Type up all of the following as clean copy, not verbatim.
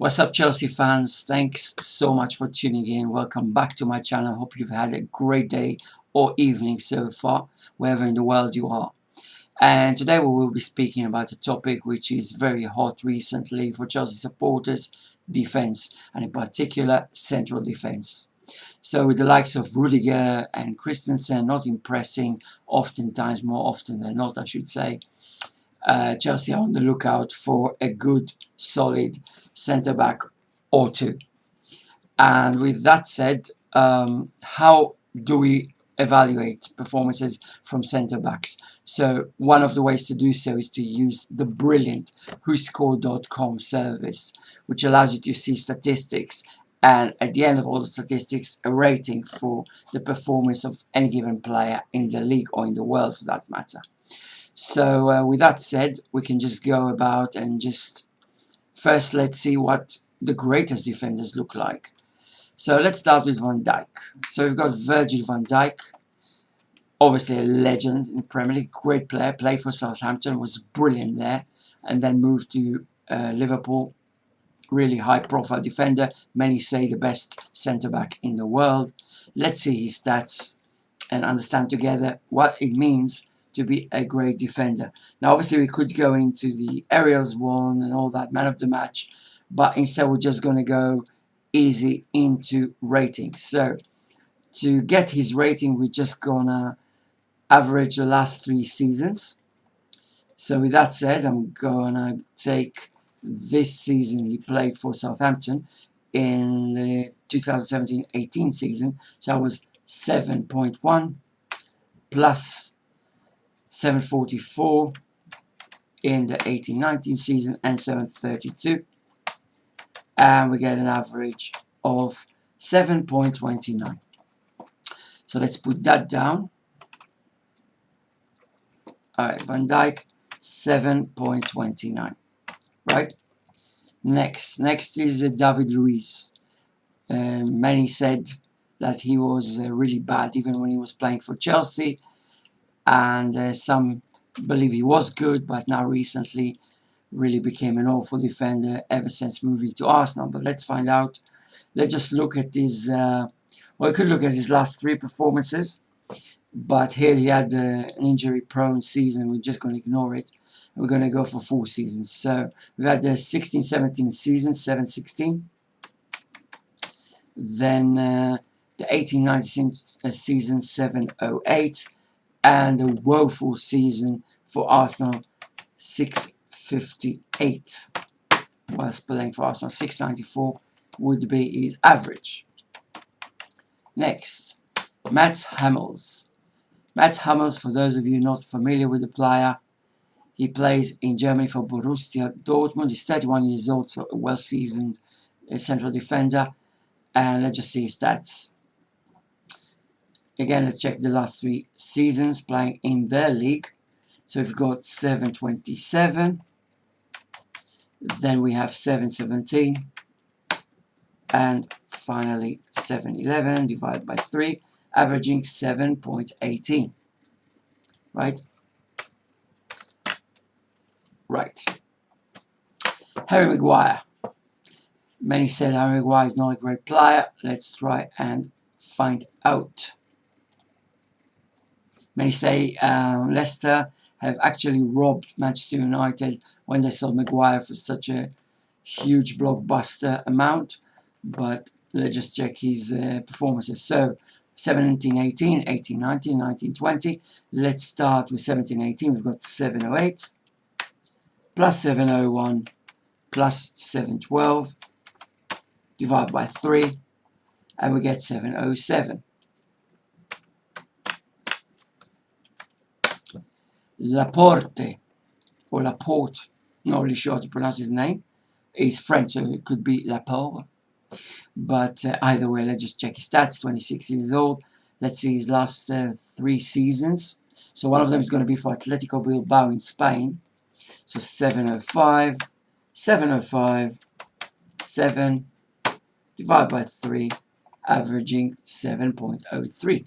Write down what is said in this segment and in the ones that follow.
What's up, Chelsea fans? Thanks so much for tuning in. Welcome back to my channel. Hope you've had a great day or evening so far, wherever in the world you are. And today we will be speaking about a topic which is very hot recently for Chelsea supporters: defense, and in particular central defense. So with the likes of Rudiger and Christensen not impressing, oftentimes, more often than not I should say, Chelsea are on the lookout for a good, solid centre-back or two. And with that said, how do we evaluate performances from centre-backs? So one of the ways to do so is to use the brilliant WhoScored.com service, which allows you to see statistics, and at the end of all the statistics, a rating for the performance of any given player in the league or in the world for that matter. So with that said, we can just go about and just first let's see what the greatest defenders look like. So let's start with Van Dijk. So we've got Virgil van Dijk, obviously a legend in the Premier League, great player, played for Southampton, was brilliant there, and then moved to Liverpool. Really high profile defender, many say the best centre-back in the world. Let's see his stats and understand together what it means to be a great defender. Now obviously we could go into the aerials one and all that, man of the match, but instead we're just going to go easy into ratings. So to get his rating, we're just gonna average the last 3 seasons. So with that said, I'm gonna take this season he played for Southampton in the 2017-18 season. So that was 7.1 plus 744 in the 18-19 season and 732, and we get an average of 7.29. so let's put that down. Alright, Van Dijk 7.29. right, next is David Luiz. Many said that he was really bad even when he was playing for Chelsea, and some believe he was good, but now recently really became an awful defender ever since moving to Arsenal. But let's find out. Let's just look at his, well, we could look at his last 3 performances, but here he had an injury-prone season. We're just going to ignore it. We're going to go for 4 seasons. So we've had the 16-17 season, 7-16. Then the 18-19 season, 7-08. And a woeful season for Arsenal, 658. Whilst playing for Arsenal, 694 would be his average. Next, Mats Hummels. Mats Hummels, for those of you not familiar with the player, he plays in Germany for Borussia Dortmund. He's 31 years old, so a well-seasoned central defender. And let's just see his stats. Again, let's check the last 3 seasons playing in their league. So we've got 727, then we have 717, and finally 711 divided by 3, averaging 7.18. Right? Right. Harry Maguire. Many said Harry Maguire is not a great player. Let's try and find out. Many say Leicester have actually robbed Manchester United when they sold Maguire for such a huge blockbuster amount. But let's just check his performances. So 17-18, 18-19, 19-20. Let's start with 17-18. We've got 708 plus 701 plus 712 divided by 3, and we get 707. Laporte, or Laporte, not really sure how to pronounce his name. He's French, so it could be Laporte. But either way, let's just check his stats. 26 years old. Let's see his last 3 seasons. So one of them is going to be for Atletico Bilbao in Spain. So 705, 705, 7 divided by 3, averaging 7.03. You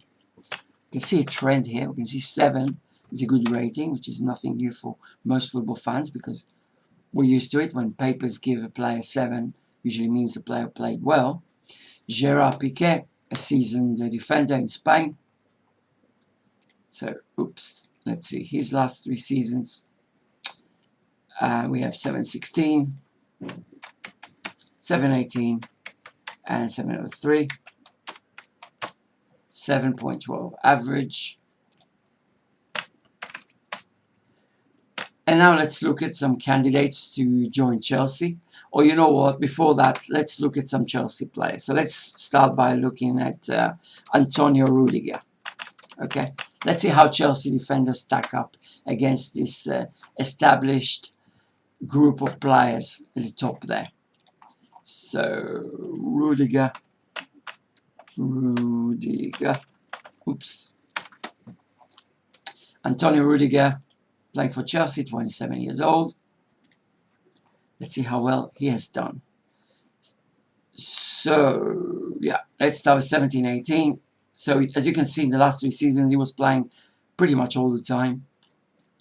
can see a trend here. We can see 7 is a good rating, which is nothing new for most football fans because we're used to it. When papers give a player 7, usually means the player played well. Gerard Pique, a seasoned defender in Spain. So, oops, let's see, his last 3 seasons. We have 716, 718, and 703. 7.12 average. And now let's look at some candidates to join Chelsea. Or you know what, before that, let's look at some Chelsea players. So let's start by looking at Antonio Rudiger. Okay, let's see how Chelsea defenders stack up against this established group of players at the top there. So, Rudiger. Oops. Antonio Rudiger, playing for Chelsea, 27 years old. Let's see how well he has done. So, yeah, let's start with 17-18. So, as you can see, in the last 3 seasons, he was playing pretty much all the time.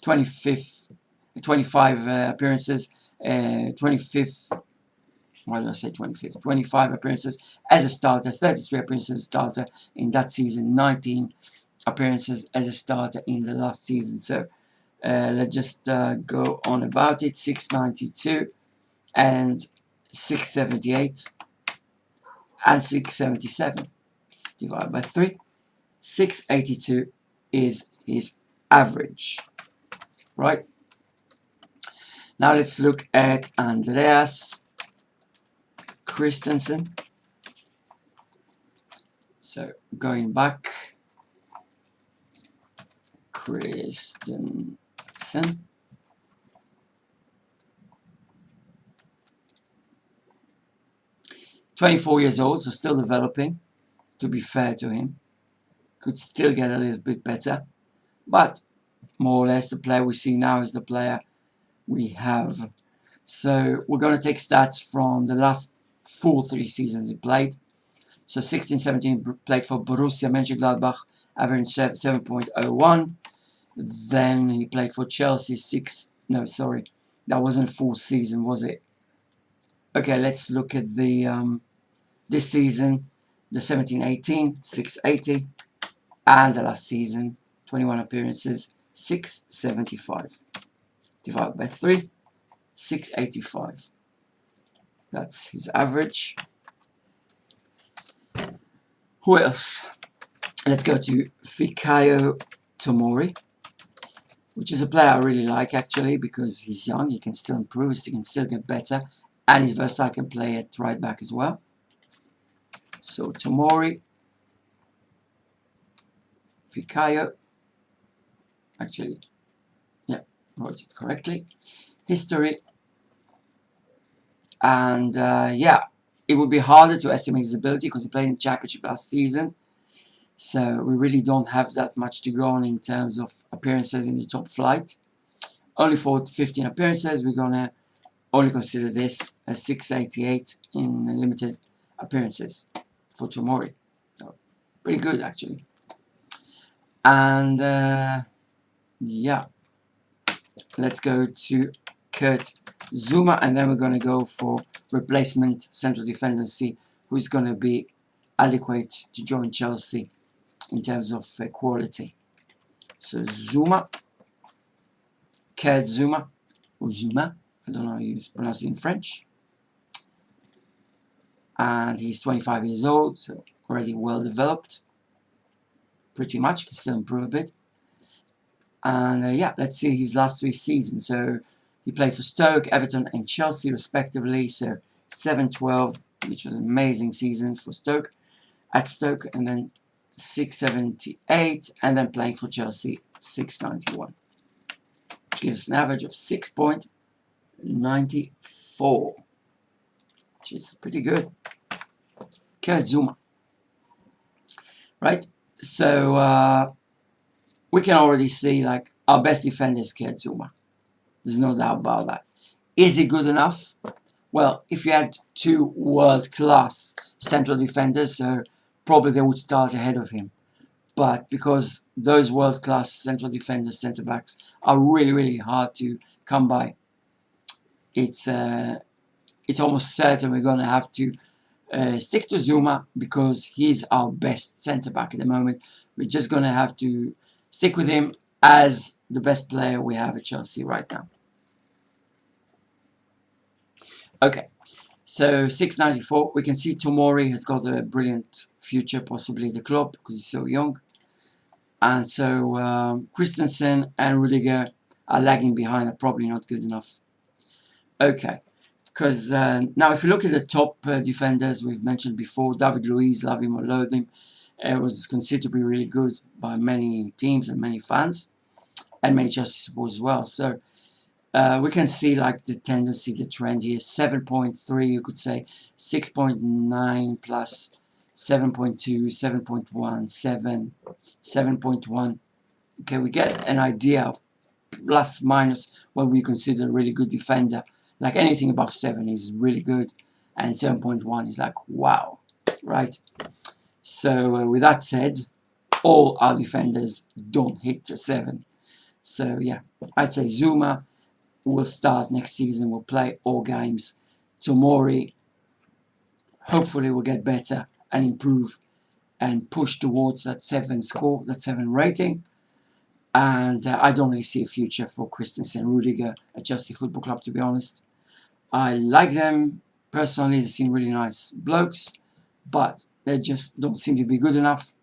25 appearances, 25th. Why do I say 25th? 25 appearances as a starter, 33 appearances as a starter in that season, 19 appearances as a starter in the last season. So let's just go on about it. 692 and 678 and 677 divided by 3. 682 is his average. Right? Now let's look at Andreas Christensen. So going back, Christensen. 24 years old, so still developing, to be fair to him. Could still get a little bit better. But more or less the player we see now is the player we have. So we're going to take stats from the last full 3 seasons he played. So 16-17 played for Borussia Mönchengladbach, average 7.01. Then he played for Chelsea that wasn't a full season, was it? Okay, let's look at the this season, the 17-18, 680, and the last season, 21 appearances, 675. Divided by 3, 685. That's his average. Who else? Let's go to Fikayo Tomori, which is a player I really like actually because he's young, he can still improve, he can still get better, and he's versatile, can play at right back as well. So Tomori, Fikayo, actually, yeah, wrote it correctly. History, and yeah, it would be harder to estimate his ability because he played in the Championship last season. So we really don't have that much to go on in terms of appearances in the top flight. Only for 15 appearances, we're going to only consider this as 688 in limited appearances for Tomori. So, pretty good actually. And yeah, let's go to Kurt Zouma, and then we're going to go for replacement central defender and see who's going to be adequate to join Chelsea in terms of quality. So Zouma, Kurt Zouma, or Zouma, I don't know how you pronounce it in French. And he's 25 years old, so already well developed. Pretty much, can still improve a bit. And yeah, let's see his last 3 seasons. So he played for Stoke, Everton and Chelsea respectively. So 7-12, which was an amazing season for Stoke, at Stoke, and then 678, and then playing for Chelsea 691. Which gives an average of 6.94, which is pretty good. Kurt Zouma. Right? So we can already see like our best defender is Kurt Zouma. There's no doubt about that. Is he good enough? Well, if you had 2 world-class central defenders, so probably they would start ahead of him. But because those world-class central defenders, centre-backs, are really, really hard to come by, it's it's almost certain we're going to have to stick to Zouma because he's our best centre-back at the moment. We're just going to have to stick with him as the best player we have at Chelsea right now. Okay, so 694. We can see Tomori has got a brilliant future, possibly at the club because he's so young. And so Christensen and Rudiger are lagging behind, are probably not good enough. Okay, because now if you look at the top defenders we've mentioned before, David Luiz, love him or loathe him, was considered to be really good by many teams and many fans and many Chelsea supporters as well. So we can see like the tendency, the trend here, 7.3 you could say, 6.9 plus 7.2, 7.1, 7, 7.1. Okay, we get an idea of plus minus what we consider a really good defender. Like anything above 7 is really good, and 7.1 is like wow, right? So with that said, all our defenders don't hit the 7. So yeah, I'd say Zouma will start next season, will play all games. Tomori hopefully will get better and improve and push towards that 7 score, that 7 rating. And I don't really see a future for Christensen and Rudiger at Chelsea Football Club, to be honest. I like them personally, they seem really nice blokes, but they just don't seem to be good enough.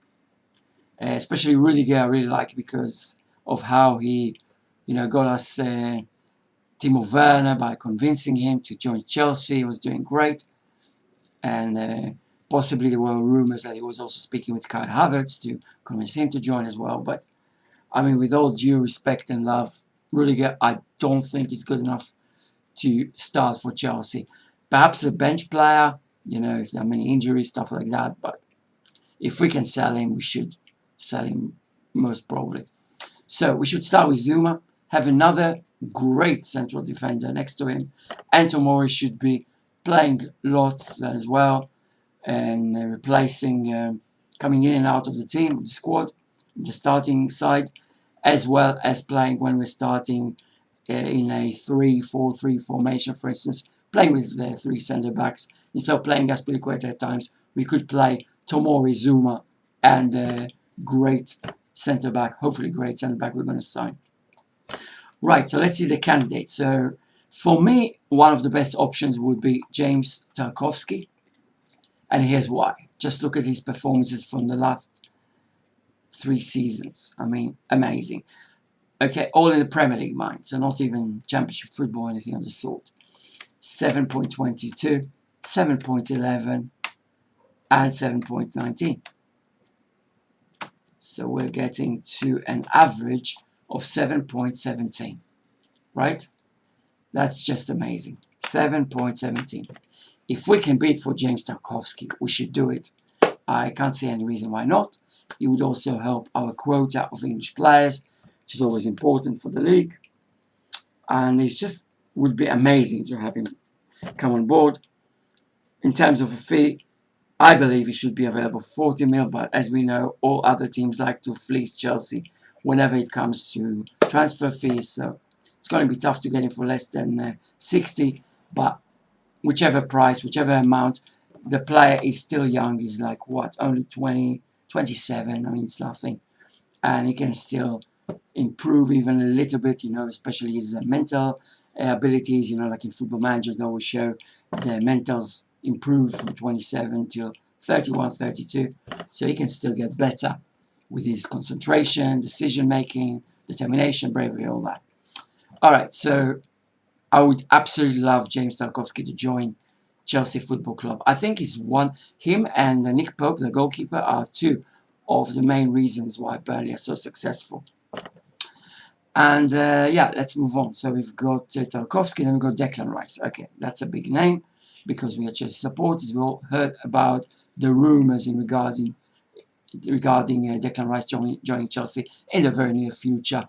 Especially Rudiger, I really like because of how he, got us Timo Werner by convincing him to join Chelsea. He was doing great, and possibly there were rumours that he was also speaking with Kai Havertz to convince him to join as well. But I mean, with all due respect and love, Rudiger, I don't think he's good enough to start for Chelsea. Perhaps a bench player, if there are many injuries, stuff like that. But if we can sell him, we should sell him most probably. So we should start with Zouma, have another great central defender next to him, and Tomori should be playing lots as well and replacing, coming in and out of the team, the squad, the starting side, as well as playing when we're starting in a 3-4-3 formation, for instance, playing with the 3 centre-backs. Instead of playing Aspilicueta at times, we could play Tomori, Zouma, and a great centre-back, hopefully great centre-back we're going to sign. Right, so let's see the candidates. So for me, one of the best options would be James Tarkowski. And here's why. Just look at his performances from the last 3 seasons. I mean, amazing. Okay, all in the Premier League, mind. So not even Championship football or anything of the sort. 7.22, 7.11, and 7.19. So we're getting to an average of 7.17. Right? That's just amazing. 7.17. If we can beat for James Tarkowski, we should do it. I can't see any reason why not. It would also help our quota of English players, which is always important for the league. And it just would be amazing to have him come on board. In terms of a fee, I believe he should be available for 40 mil, but as we know, all other teams like to fleece Chelsea whenever it comes to transfer fees. So it's going to be tough to get him for less than 60, but whichever price, whichever amount, the player is still young. He's like, what, only 20, 27. I mean, it's nothing. And he can still improve even a little bit, especially his mental abilities, like in Football Manager, they always show the mentals improve from 27 till 31, 32. So he can still get better with his concentration, decision making, determination, bravery, all that. All right, so I would absolutely love James Tarkowski to join Chelsea Football Club. I think him and Nick Pope, the goalkeeper, are 2 of the main reasons why Burnley are so successful. And yeah, let's move on. So we've got Tarkowski, then we've got Declan Rice. Okay, that's a big name because we are Chelsea supporters. We all heard about the rumours regarding Declan Rice joining Chelsea in the very near future.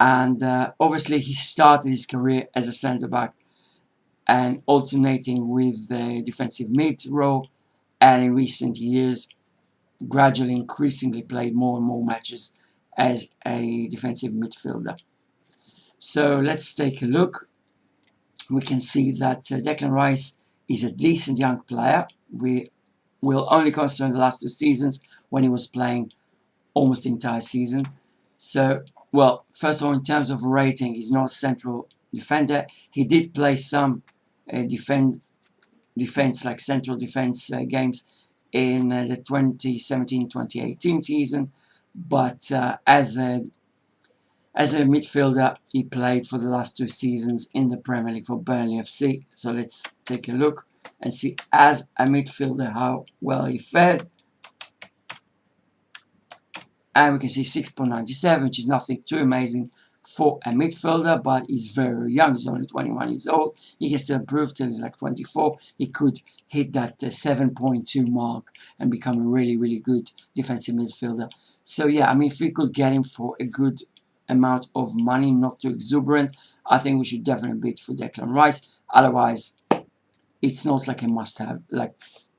And obviously he started his career as a centre-back and alternating with the defensive mid role, and in recent years gradually increasingly played more and more matches as a defensive midfielder. So let's take a look. we can see that Declan Rice is a decent young player. We will only consider the last 2 seasons when he was playing almost the entire season. So, well, first of all, in terms of rating, he's not a central defender. He did play some defense, like central defense games in the 2017-2018 season, but as a midfielder, he played for the last 2 seasons in the Premier League for Burnley FC. So let's take a look and see as a midfielder how well he fared. And we can see 6.97, which is nothing too amazing for a midfielder, but he's very young. He's only 21 years old. He can still improve till he's like 24. He could hit that 7.2 mark and become a really, really good defensive midfielder. So yeah, I mean, if we could get him for a good amount of money, not too exuberant, I think we should definitely bid for Declan Rice. Otherwise, it's not like a must-have. Like,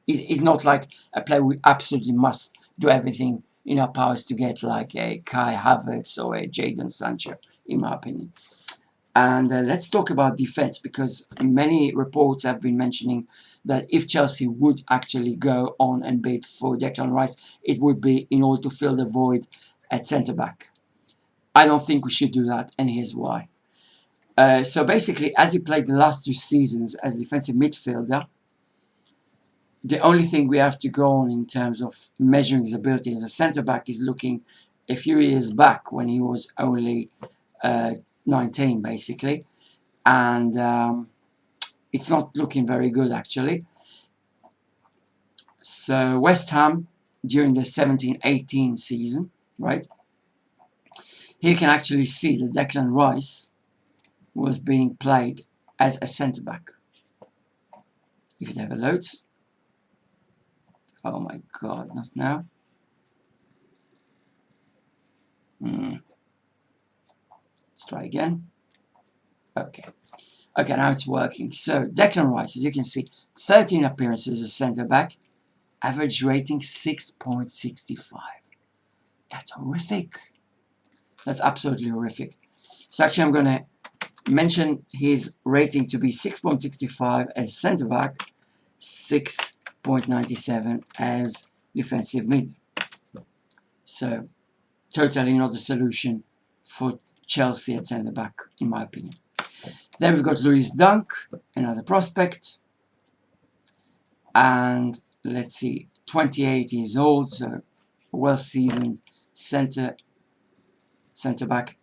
it's not like a player we absolutely must do everything in our powers to get, like a Kai Havertz or a Jadon Sancho, in my opinion. And let's talk about defense, because many reports have been mentioning that if Chelsea would actually go on and bid for Declan Rice, it would be in order to fill the void at centre-back. I don't think we should do that, and here's why. So basically, as he played the last 2 seasons as a defensive midfielder, the only thing we have to go on in terms of measuring his ability as a centre-back is looking a few years back when he was only 19, basically. And it's not looking very good, actually. So West Ham, during the 17-18 season, right? Here you can actually see that Declan Rice was being played as a centre-back. If it ever loads. Oh my god, not now. Let's try again. Okay. Okay, now it's working. So, Declan Rice, as you can see, 13 appearances as centre-back. Average rating 6.65. That's horrific. That's absolutely horrific. So actually I'm going to mention his rating to be 6.65 as centre-back, 6.97 as defensive mid. So totally not the solution for Chelsea at centre-back, in my opinion. Then we've got Luiz Dunk, another prospect. And let's see, 28 years old, so well-seasoned centre-back.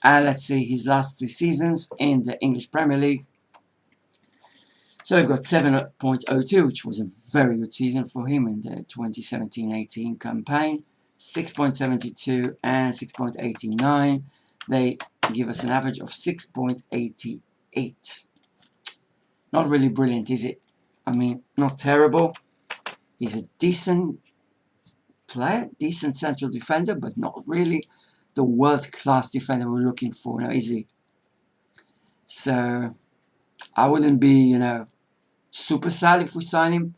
And let's see his last 3 seasons in the English Premier League. So we've got 7.02, which was a very good season for him in the 2017-18 campaign. 6.72 and 6.89. They give us an average of 6.88. Not really brilliant, is it? I mean, not terrible. He's a decent player, decent central defender, but not really the world-class defender we're looking for now, is he? So I wouldn't be, super sad if we sign him,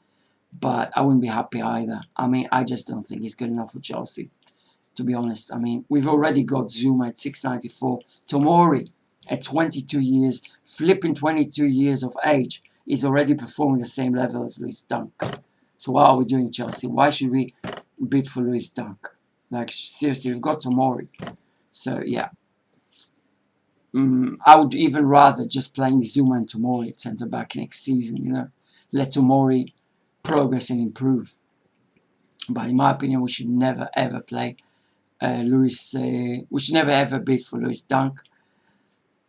but I wouldn't be happy either. I mean, I just don't think he's good enough for Chelsea, to be honest. I mean, we've already got Zouma at 6.94. Tomori at 22 years, flipping 22 years of age, is already performing the same level as Luiz Dunk. So what are we doing, Chelsea? Why should we bid for Luiz Dunk? Like, seriously, we've got Tomori. So, yeah. I would even rather just playing Zouma and Tomori at centre-back next season, Let Tomori progress and improve. But in my opinion, we should never ever play we should never ever bid for Luiz Dunk.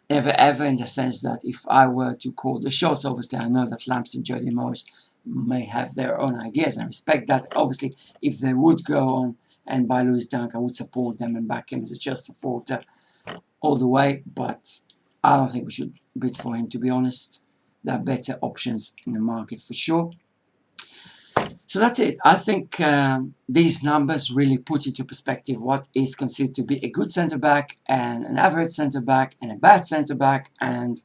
Never ever, in the sense that if I were to call the shots, obviously I know that Lamps and Jody Morris may have their own ideas, and I respect that. Obviously, if they would go on and buy Luiz Dunk, I would support them and back him as a Chelsea supporter all the way, but I don't think we should bid for him, to be honest. There are better options in the market for sure. So that's it. I think these numbers really put into perspective what is considered to be a good centre-back and an average centre-back and a bad centre-back, and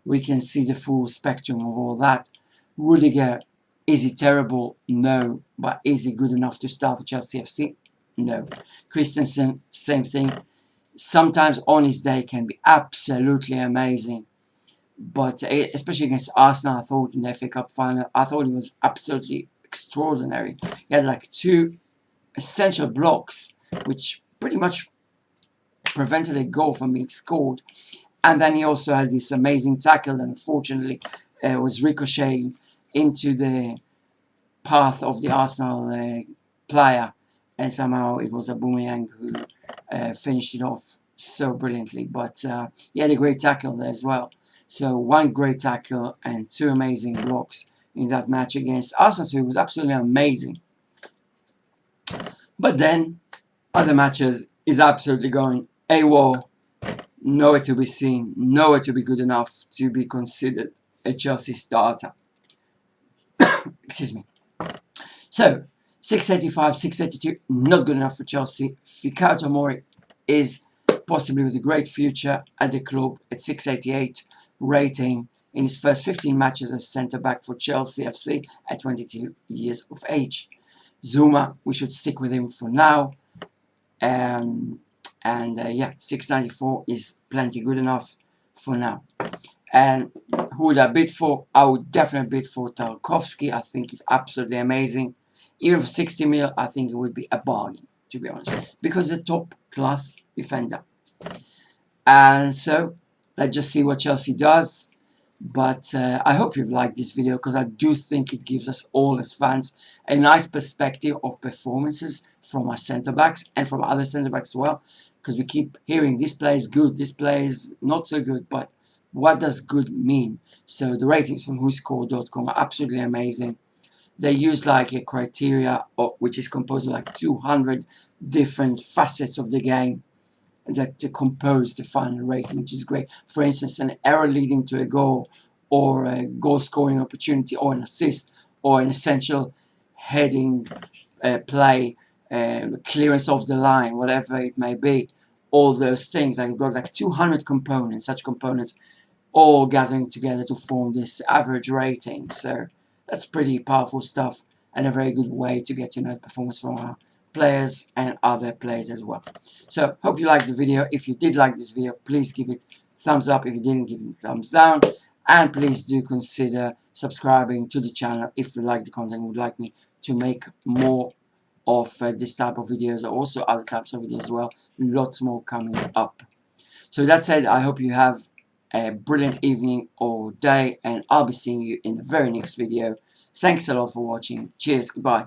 we can see the full spectrum of all that. Rudiger, is he terrible? No. But is he good enough to start for Chelsea FC? No. Christensen, same thing. Sometimes on his day can be absolutely amazing, but especially against Arsenal, I thought in the FA Cup final, I thought it was absolutely extraordinary. He had like 2 essential blocks, which pretty much prevented a goal from being scored. And then he also had this amazing tackle that unfortunately was ricocheting into the path of the Arsenal player, and somehow it was Aubameyang who finished it off so brilliantly. But he had a great tackle there as well. So 1 great tackle and 2 amazing blocks in that match against Arsenal. So it was absolutely amazing. But then other matches is absolutely going AWOL, nowhere to be seen, nowhere to be good enough to be considered a Chelsea starter. Excuse me. So 685, 682, not good enough for Chelsea. Fikayo Tomori is possibly with a great future at the club at 688 rating in his first 15 matches as centre-back for Chelsea FC at 22 years of age. Zouma, we should stick with him for now. Yeah, 694 is plenty good enough for now. And who would I bid for? I would definitely bid for Tarkowski. I think he's absolutely amazing. Even for 60 mil, I think it would be a bargain, to be honest, because he's a top class defender. And so let's just see what Chelsea does. But I hope you've liked this video, because I do think it gives us all as fans a nice perspective of performances from our centre-backs and from other centre-backs as well, because we keep hearing this player is good, this player is not so good, but what does good mean? So the ratings from whoscored.com are absolutely amazing. They use like a criteria which is composed of like 200 different facets of the game that compose the final rating, which is great. For instance, an error leading to a goal, or a goal scoring opportunity, or an assist, or an essential heading play, clearance of the line, whatever it may be. All those things, I've got like 200 components, such components all gathering together to form this average rating. So that's pretty powerful stuff, and a very good way to get to know the performance from our players and other players as well. So hope you liked the video. If you did like this video, please give it thumbs up. If you didn't, give it thumbs down, and please do consider subscribing to the channel if you like the content and would like me to make more of this type of videos, or also other types of videos as well. Lots more coming up. So with that said, I hope you have a brilliant evening or day, and I'll be seeing you in the very next video. Thanks a lot for watching. Cheers. Goodbye.